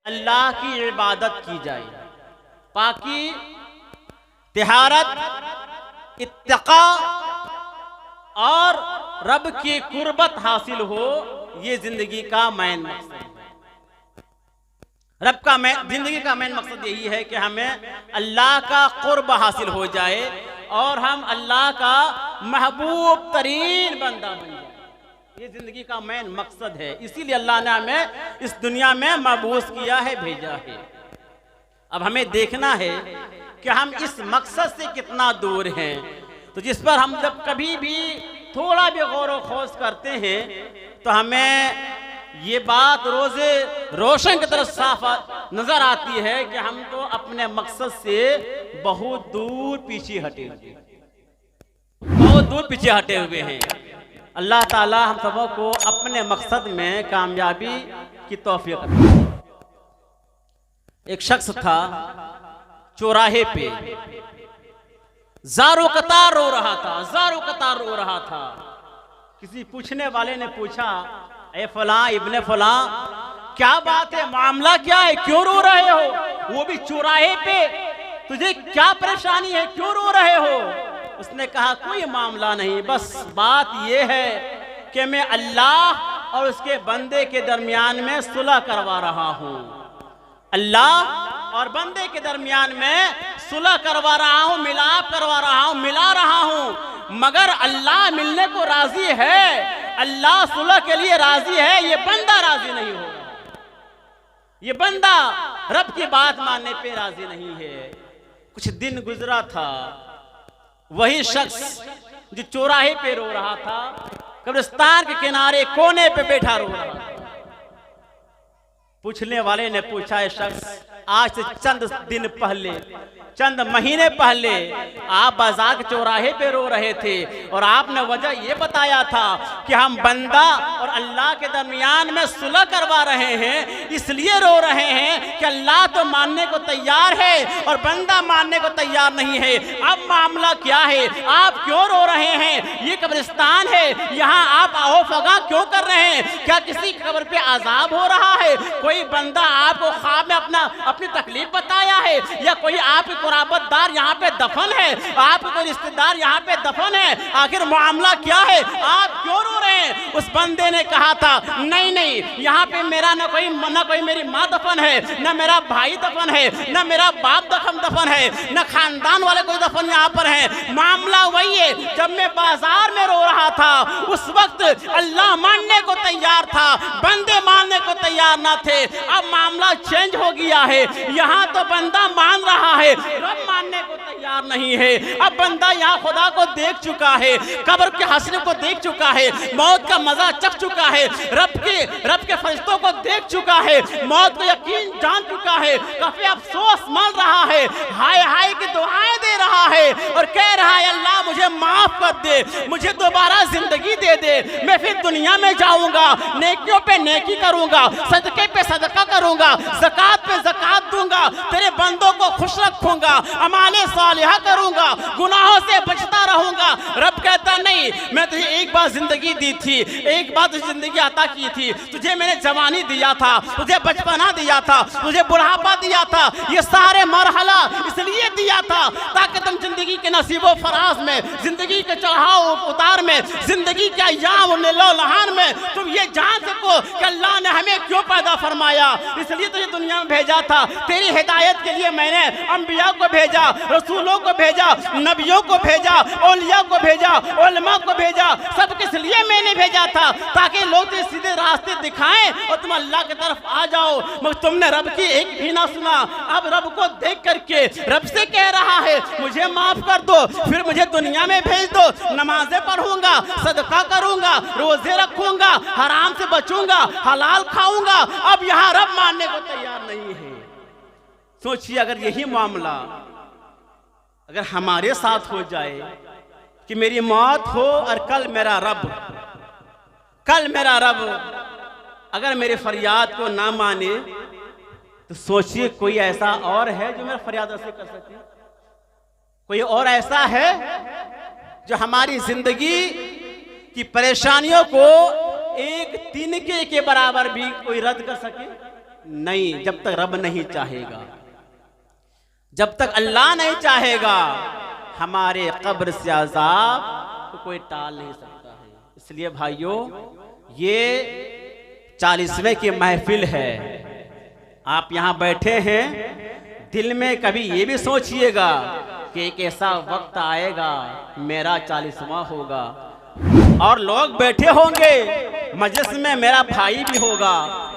अल्लाह की इबादत की जाए, पाकी, तिहारत, इत्तका और रब की कुर्बत हासिल हो, ये जिंदगी का मेन मकसद है। रब का जिंदगी का मेन मकसद यही है कि हमें अल्लाह का कुर्ब हासिल हो जाए और हम अल्लाह का महबूब तरीन बंदा बन जाए। ये जिंदगी का मेन मकसद है, इसीलिए अल्लाह ने हमें इस दुनिया में मबूस किया है, भेजा है। अब हमें देखना है कि हम इस मकसद से कितना दूर हैं। तो जिस पर हम जब कभी भी थोड़ा भी गौर व खोज करते हैं तो हमें ये बात रोज़े रोशन की तरफ साफ नजर आती है कि हम तो अपने मकसद से बहुत दूर पीछे हटे हुए, बहुत दूर पीछे हटे हुए हैं। अल्लाह ताला हम सबों को अपने मकसद में कामयाबी की तौफीक दे। एक शख्स था चौराहे पे, ज़ारो कतार रो रहा था, ज़ारो कतार रो रहा था। किसी पूछने वाले ने पूछा, ए फलां इब्ने फलां, क्या बात है, मामला क्या है, क्यों रो रहे हो? वो भी चौराहे पे, तुझे क्या परेशानी है, क्यों रो रहे हो? उसने कहा, कोई मामला नहीं, बस बात यह है कि मैं अल्लाह और उसके बंदे के दरमियान में सुलह करवा रहा हूँ। अल्लाह और बंदे के दरमियान में सुलह करवा रहा हूँ, मिलाप करवा रहा हूँ, मिला रहा हूँ। मगर अल्लाह मिलने को राजी है, अल्लाह सुलह के लिए राजी है, ये बंदा राजी नहीं होगा। ये बंदा रब की बात मानने पे राजी नहीं है। कुछ दिन गुजरा था, वही शख्स जो चौराहे पे रो रहा था, कब्रिस्तान के किनारे कोने पे बैठा रो रहा था। पूछने वाले ने पूछा, ये शख्स, आज से चंद दिन पहले, चंद महीने पहले आप बाजार के चौराहे पे रो रहे थे और आपने वजह ये बताया था कि हम बंदा और अल्लाह के दरमियान में सुलह करवा रहे हैं, इसलिए रो रहे हैं कि अल्लाह तो मानने को तैयार है और बंदा मानने को तैयार नहीं है। अब मामला क्या है, आप क्यों रो रहे हैं? ये कब्रिस्तान है, यहाँ आप आओ फगा क्यों कर रहे हैं? क्या किसी कब्र पे आजाब हो रहा है? कोई बंदा आपको ख्वाब में अपनी तकलीफ बताया है, या कोई आपके कुराबतदार यहाँ पे दफन है, आपके कोई रिश्तेदार यहाँ पे दफन है? आखिर मामला क्या है, आप क्यों रो रहे हैं? उस बंदे ने कहा था, नहीं नहीं, यहाँ पे मेरा न कोई मेरी माँ दफन है, न मेरा भाई दफन है, न मेरा बाप दफन है, न खानदान वाले कोई दफन यहाँ पर है। मामला वही है, जब मैं बाजार में रो रहा था उस वक्त अल्लाह मानने को तैयार था, बंदे मानने को तैयार ना थे। अब मामला चेंज हो गया है, यहाँ तो बंदा मान रहा है, रब मानने को तैयार नहीं है। अब बंदा यहाँ खुदा को देख चुका है, कब्र के हंसने को देख चुका है, मौत का मजा चख चुका है, रब के फरिश्तों को देख चुका है, मौत को यकीन जान चुका है, काफी अफसोस मान रहा है, हाय हाय की दुआएं दे रहा है और कह रहा है, अल्लाह मुझे माफ कर दे, मुझे दोबारा जिंदगी दे दे, मैं फिर दुनिया में जाऊंगा, नेकियों पे नेकी करूंगा, सदके पे सदका करूंगा, ज़कात पे ज़कात दूंगा, तेरे बंदों को खुश रखूंगा, अमाले सालिहा करूंगा, गुनाहों से बचता रहूंगा। रब कहता नहीं, मैं तुझे एक बार जिंदगी दी थी, एक बार तुझे जिंदगी अता की थी, तुझे मैंने जवानी दिया था, तुझे बचपना दिया था, तुझे बुढ़ापा दिया था, ये सारे मरहला इसलिए दिया था ताकि तुम जिंदगी के नसीबो फराज में, जिंदगी के चढ़ाव उतार में, जिंदगी के अय्याम लहान में तुम ये जान सको कि अल्लाह ने हमें क्यों पैदा फरमाया। इसलिए तुझे दुनिया में भेजा था, तेरी हिदायत के लिए मैंने अंबिया को भेजा, रसूलों को भेजा, नबियों को भेजा, औलिया को भेजा, उलमा को भेजा, सब किस लिए मैंने भेजा था? ताकि लोग तुझे सीधे रास्ते दिखाएं और तुम अल्लाह की तरफ आ जाओ। मगर तुमने रब की एक भी ना सुना। अब रब को देख करके रब से कह रहा है, मुझे माफ कर दो, फिर मुझे दुनिया में भेज दो, नमाजें पढ़ूंगा, सदका करूंगा, रोजे रखूंगा, हराम से बचूंगा, हलाल खाऊंगा। अब यहाँ रब मानने को तैयार नहीं है। सोचिए, अगर यही मामला अगर हमारे साथ हो जाए कि मेरी मौत हो और कल मेरा रब अगर मेरे फरियाद को ना माने, तो सोचिए कोई ऐसा और है जो मेरा फरियाद ऐसे कर सके? कोई और ऐसा है जो हमारी जिंदगी की परेशानियों को एक तिनके के बराबर भी कोई रद्द कर सके? नहीं, जब तक रब नहीं चाहेगा, जब तक अल्लाह नहीं चाहेगा, हमारे कब्र से अजाब तो कोई टाल नहीं सकता है। इसलिए भाइयों, ये 40वें की महफिल है, आप यहाँ बैठे हैं, दिल में कभी ये भी सोचिएगा कि एक ऐसा वक्त आएगा मेरा 40वां होगा, और लोग बैठे होंगे मजलिस में, मेरा भाई भी होगा,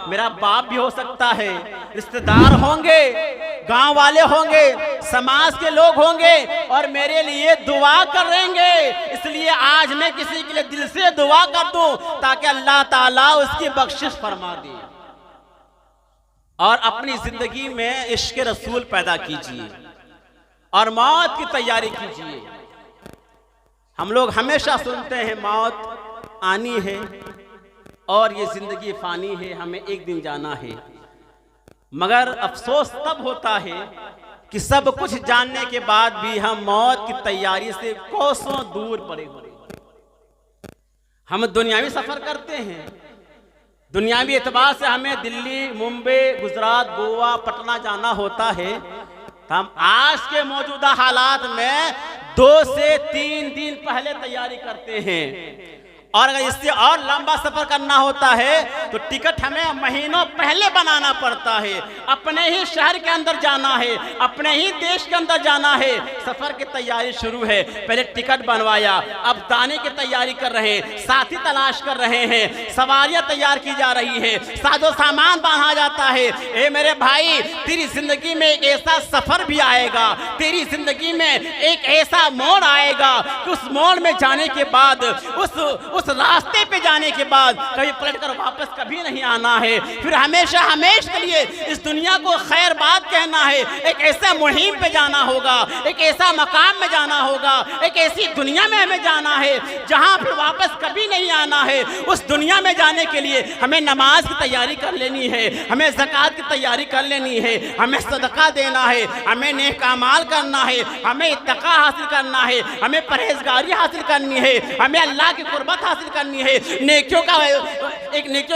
मेरा बाप भी हो सकता है, रिश्तेदार होंगे, गांव वाले होंगे, समाज के लोग होंगे और मेरे लिए दुआ करेंगे। इसलिए आज मैं किसी के लिए दिल से दुआ कर दूं ताकि अल्लाह ताला उसकी बख्शिश फरमा दे। और अपनी जिंदगी में इश्क रसूल पैदा कीजिए और मौत की तैयारी कीजिए। हम लोग हमेशा सुनते हैं मौत आनी है और ये जिंदगी फानी है, हमें एक दिन जाना है, मगर अफसोस तब होता है कि सब कुछ जानने के बाद भी हम मौत की तैयारी से कोसों दूर पड़े हुए। हम दुनियावी सफर करते हैं, दुनियावी एतबार से हमें दिल्ली, मुंबई, गुजरात, गोवा, पटना जाना होता है। हम आज के मौजूदा हालात में 2 से 3 दिन पहले तैयारी करते हैं, और अगर इससे और लंबा सफर करना होता है तो टिकट हमें महीनों पहले बनाना पड़ता है। अपने ही शहर के अंदर जाना है, अपने ही देश के अंदर जाना है, सफर की तैयारी शुरू है। पहले टिकट बनवाया, अब दाने की तैयारी कर रहे हैं, साथी तलाश कर रहे हैं, सवारियां तैयार की जा रही है, साजो सामान बांधा जाता है। ए मेरे भाई, तेरी जिंदगी में एक ऐसा सफर भी आएगा, तेरी जिंदगी में एक ऐसा मोड़ आएगा कि उस मोड़ में जाने के बाद, उस रास्ते पे जाने के बाद कभी पलटकर वापस कभी नहीं आना है। फिर हमेशा हमेशा के लिए इस दुनिया को खैर बात कहना है। एक ऐसा मुहिम पे जाना होगा, एक ऐसा मकाम में जाना होगा, एक ऐसी दुनिया में हमें जाना है जहां फिर वापस कभी नहीं आना है। उस दुनिया में जाने के लिए हमें नमाज की तैयारी कर लेनी है, हमें ज़कात की तैयारी कर लेनी है, हमें सदका देना है, हमें नेक अमाल करना है, हमें इत्तका हासिल करना है, हमें परहेजगारी हासिल करनी है, हमें अल्लाह की कुर्बत हासिल करनी है, नेकियों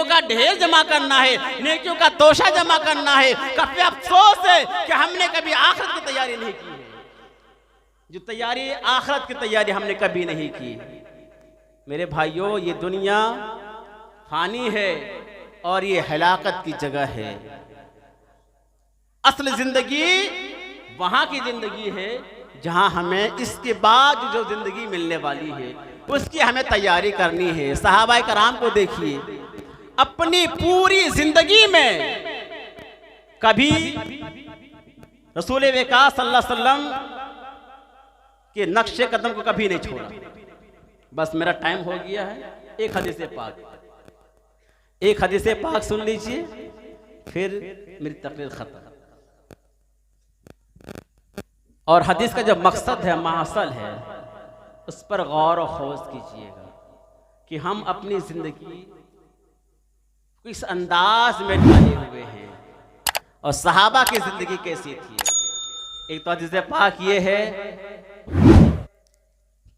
का ढेर जमा करना है, नेकियों का तोशा जमा करना है। काफी अफसोस है कि हमने कभी आखिरत की तैयारी नहीं की है। जो तैयारी आखिरत की तैयारी हमने कभी नहीं की। मेरे भाइयों, ये दुनिया फानी है और ये हलाकत की जगह है। असल जिंदगी वहां की जिंदगी है जहां हमें इसके बाद जो जिंदगी मिलने वाली है उसकी हमें तैयारी करनी है। सहाबाए कराम को देखिए, अपनी पूरी जिंदगी में कभी रसूल विकास सल्लल्लाहु अलैहि वसल्लम के नक्शे कदम को कभी नहीं छोड़ा। बस मेरा टाइम हो गया है, एक हदीस पाक सुन लीजिए, फिर मेरी तकरीर खत्म। और हदीस का जो मकसद है, माहसल है, उस पर गौर और खौज कीजिएगा कि हम अपनी जिंदगी किस अंदाज में ढाले हुए हैं और सहाबा की जिंदगी कैसी थी। एक तो हदीस पाक ये है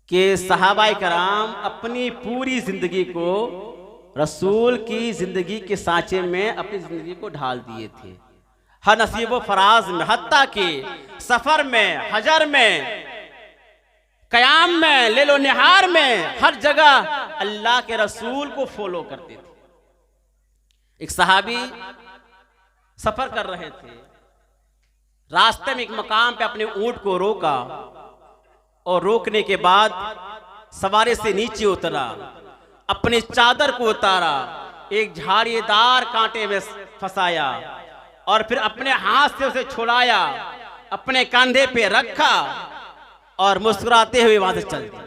कि सहाबाए कराम अपनी पूरी जिंदगी को रसूल की जिंदगी के सांचे में अपनी जिंदगी को ढाल दिए थे। हर नसीब व फराज में, हत्ता कि सफर में, हजर में, कयाम में, लेलो निहार में, हर जगह अल्लाह के रसूल को फॉलो करते थे। एक सहाबी सफर कर रहे थे, रास्ते में एक मकाम पे अपने ऊंट को रोका और रोकने के बाद सवारी से नीचे उतरा, अपनी चादर को उतारा, एक झाड़ीदार कांटे में फंसाया और फिर अपने हाथ से उसे छुड़ाया, अपने कंधे पे रखा और मुस्कुराते हुए वहां से चल दिया।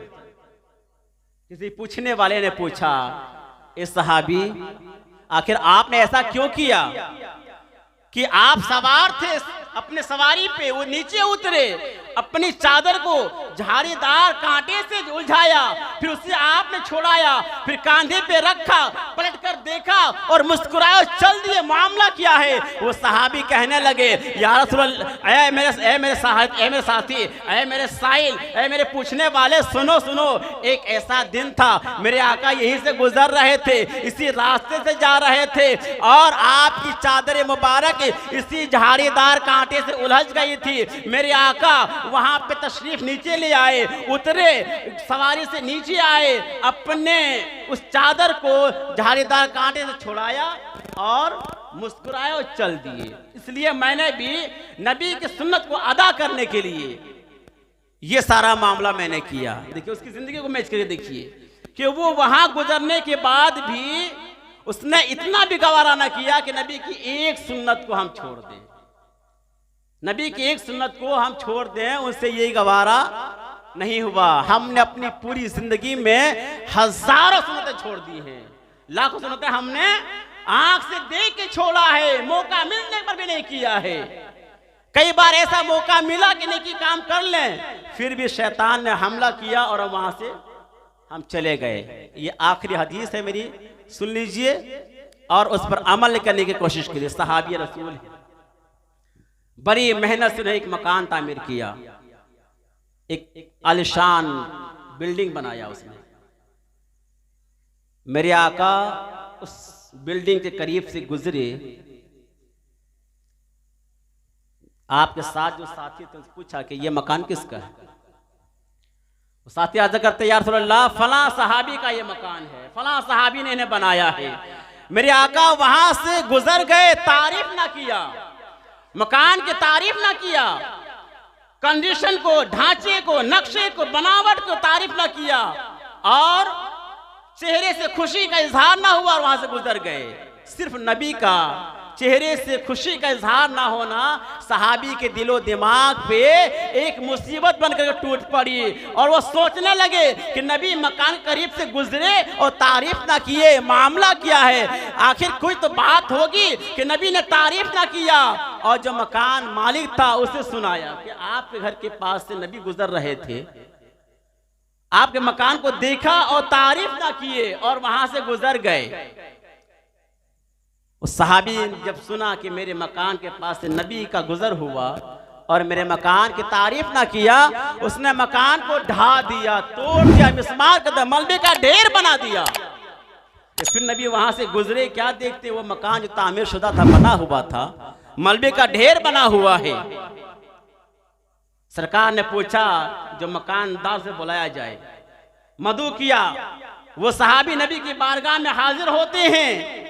किसी पूछने वाले ने पूछा, ए सहाबी, आखिर आपने ऐसा क्यों किया कि आप सवार थे अपने सवारी पे वो नीचे उतरे, अपनी चादर को झाड़ीदार कांटे से उलझाया, फिर उसे आपने छोड़ाया, फिर कांधे पे रखा, पलट कर देखा और मुस्कुराया, चल दिए। मामला क्या है? वो सहाबी कहने लगे, या रसूल अल्लाह, ऐ मेरे साथी, ऐ मेरे साइल, ऐ मेरे पूछने वाले, सुनो सुनो, एक ऐसा दिन था, मेरे आका यहीं से गुजर रहे थे, इसी रास्ते से जा रहे थे, और आपकी चादर मुबारक इसी झाड़ीदार कांटे से उलझ गई थी। मेरे आका वहां पे तशरीफ नीचे ले आए, उतरे, सवारी से नीचे आए, अपने उस चादर को झाड़ीदार कांटे से छुड़ाया और मुस्कुराए और चल दिए। इसलिए मैंने भी नबी की सुन्नत को अदा करने के लिए ये सारा मामला मैंने किया। देखिए उसकी जिंदगी को मैच करके देखिए कि वो वहां गुजरने के बाद भी उसने इतना भी गवारा ना किया कि नबी की एक सुन्नत को हम छोड़ दें, नबी की एक सुन्नत को हम छोड़ दें, उससे यही गवारा नहीं हुआ। हमने अपनी पूरी जिंदगी में हजारों सुन्नतें छोड़ दी हैं, लाखों सुन्नतें हमने आंख से देख के छोड़ा है, मौका मिलने पर भी नहीं किया है। कई बार ऐसा मौका मिला कि नेकी काम कर लें, फिर भी शैतान ने हमला किया और वहां से हम चले गए। ये आखिरी हदीस है मेरी, सुन लीजिए और उस पर अमल करने की कोशिश कीजिए। सहाबी रसूल है, बड़ी मेहनत से एक मकान तामीर किया, एक आलिशान बिल्डिंग बनाया उसने। मेरे आका उस बिल्डिंग के करीब से गुजरे, आपके साथ जो साथी थे उसने पूछा कि ये मकान किसका है? साथी अर्ज करते, या रसूल अल्लाह, फलां सहाबी का ये मकान है, फलां सहाबी ने इन्हें बनाया है। मेरे आका वहां से गुजर गए, तारीफ ना किया, मकान की तारीफ ना किया, कंडीशन को, ढांचे को, नक्शे को, बनावट को तारीफ ना किया, और चेहरे से खुशी का इजहार ना हुआ और वहां से गुजर गए। सिर्फ नबी का चेहरे से खुशी का इजहार ना होना सहाबी के दिलो दिमाग पे एक मुसीबत बनकर टूट पड़ी, और वो सोचने लगे कि नबी मकान करीब से गुजरे और तारीफ ना किए, मामला क्या है? आखिर कुछ तो बात होगी कि नबी ने तारीफ ना किया। और जो मकान मालिक था उसे सुनाया कि आपके घर के पास से नबी गुजर रहे थे, आपके मकान को देखा और तारीफ ना किए और वहां से गुजर गए। उस सहाबी जब सुना कि मेरे मकान के पास से नबी का गुजर हुआ और मेरे मकान की तारीफ ना किया, उसने मकान को ढा दिया, तोड़ दिया, मिस्मार कर दिया, मलबे का ढेर बना दिया। फिर नबी वहां से गुजरे, क्या देखते वो मकान जो तामीर शुदा था, बना हुआ था, मलबे का ढेर बना हुआ है। सरकार ने पूछा जो मकानदार से बुलाया जाए, मदू किया। वो सहाबी नबी की बारगाह में हाजिर होते हैं।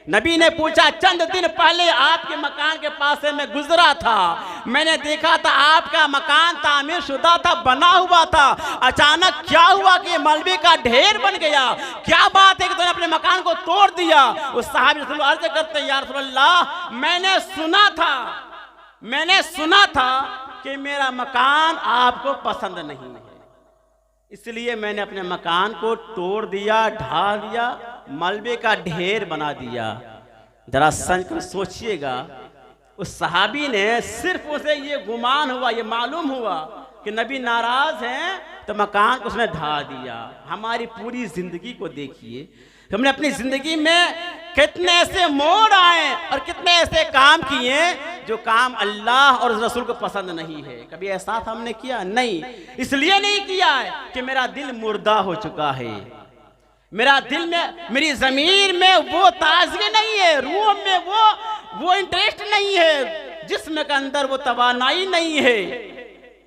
नबी ने पूछा, चंद दिन पहले आपके मकान के पास से मैं गुजरा था, मैंने देखा था आपका मकान तामीर शुदा था, बना हुआ था, अचानक क्या हुआ कि मलबे का ढेर बन गया? क्या बात है कि तुमने अपने मकान को तोड़ दिया? उस सहाबी रसूल अर्ज करते, या रसूल अल्लाह, मैंने सुना था कि मेरा मकान आपको पसंद नहीं है, इसलिए मैंने अपने मकान को तोड़ दिया, ढा दिया, मलबे का ढेर बना दिया। जरा सोचिएगा, उस सहाबी ने सिर्फ उसे ये गुमान हुआ, ये मालूम हुआ कि नबी नाराज हैं तो मकान को उसने ढा दिया। हमारी पूरी जिंदगी को देखिए, हमने अपनी जिंदगी में कितने ऐसे मोड़ आए और कितने ऐसे काम किए जो काम अल्लाह और रसूल को पसंद नहीं है। कभी एहसास हमने किया? नहीं। इसलिए नहीं किया है कि मेरा दिल मुर्दा हो चुका है, मेरा दिल में, मेरी जमीर में वो ताजगी नहीं है, रूह में वो इंटरेस्ट नहीं है, जिस्म के अंदर वो तवानाई नहीं है,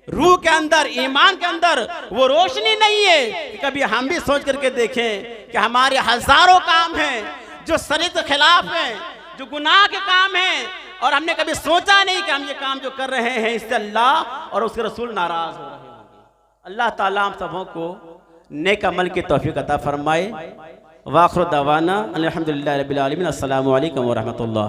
रूह के अंदर, ईमान के अंदर वो रोशनी नहीं है। कभी हम भी सोच करके देखें कि हमारे हजारों काम हैं जो शरीयत के खिलाफ हैं, जो गुनाह के काम हैं, और हमने कभी सोचा नहीं कि हम ये काम जो कर रहे हैं इससे अल्लाह और उसके रसूल नाराज हो रहे होंगे। अल्लाह ताला हम सबों को नेक अमल की तौफीक अता फरमाए। वाखिर दवाना अल्हम्दुलिल्लाहि रब्बिल आलमीन। अस्सलामु अलैकुम व रहमतुल्लाह।